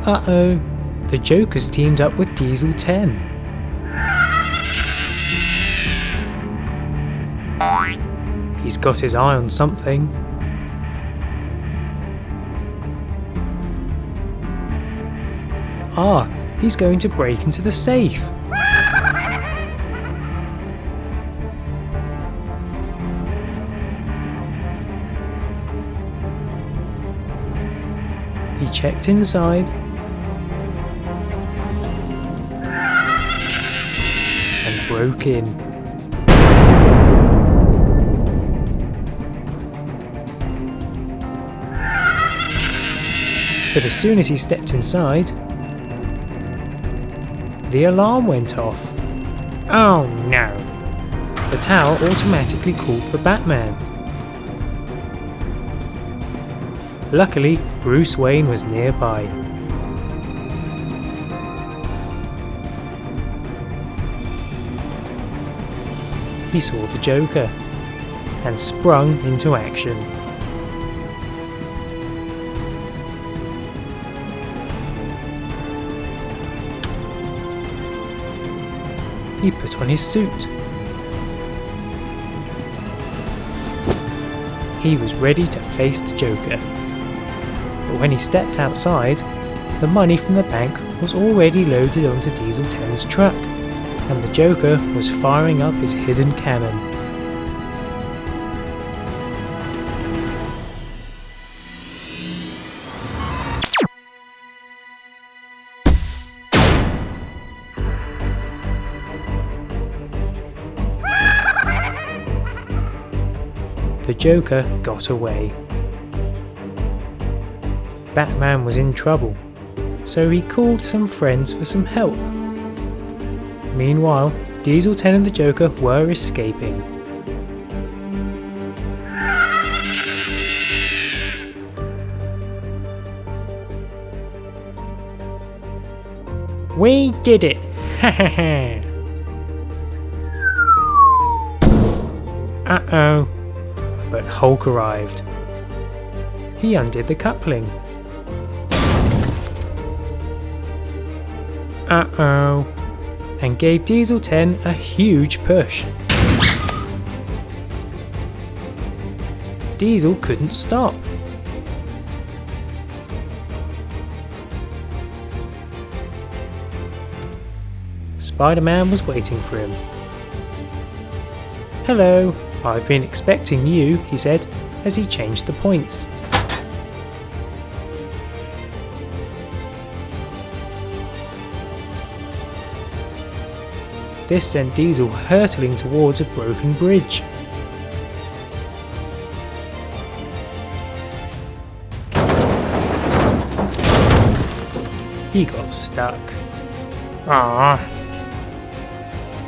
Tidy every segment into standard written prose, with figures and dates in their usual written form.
Uh-oh, the Joker's teamed up with Diesel 10. He's got his eye on something. Ah, he's going to break into the safe. He checked inside and broke in. But as soon as he stepped inside, the alarm went off. Oh no! The tower automatically called for Batman. Luckily, Bruce Wayne was nearby. He saw the Joker and sprung into action. He put on his suit. He was ready to face the Joker. But when he stepped outside, the money from the bank was already loaded onto Diesel 10's truck, and the Joker was firing up his hidden cannon. The Joker got away. Batman was in trouble, so he called some friends for some help. Meanwhile, Diesel 10 and the Joker were escaping. We did it! Ha ha ha! Uh-oh. But Hulk arrived. He undid the coupling. Uh-oh. And gave Diesel 10 a huge push. Diesel couldn't stop. Spider-Man was waiting for him. Hello, I've been expecting you, he said, as he changed the points. This sent Diesel hurtling towards a broken bridge. He got stuck. Ah!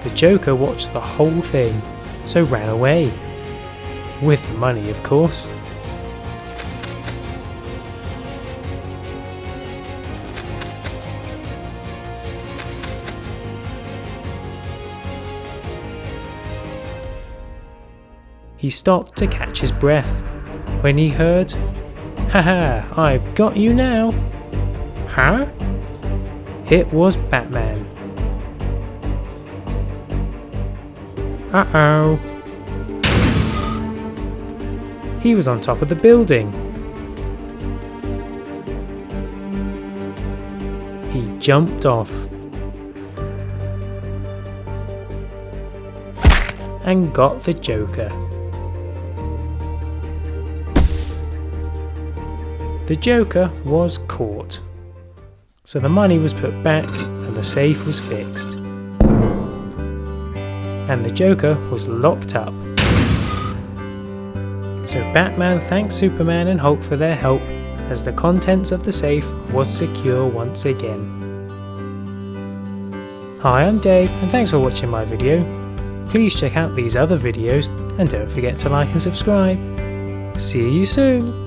The Joker watched the whole thing, so ran away. With the money, of course. He stopped to catch his breath when he heard, "Haha, I've got you now." Huh? It was Batman. Uh-oh. He was on top of the building. He jumped off and got the Joker. The Joker was caught, so the money was put back and the safe was fixed. And the Joker was locked up. So Batman thanked Superman and Hulk for their help, as the contents of the safe was secure once again. Hi, I'm Dave, and thanks for watching my video. Please check out these other videos, and don't forget to like and subscribe. See you soon!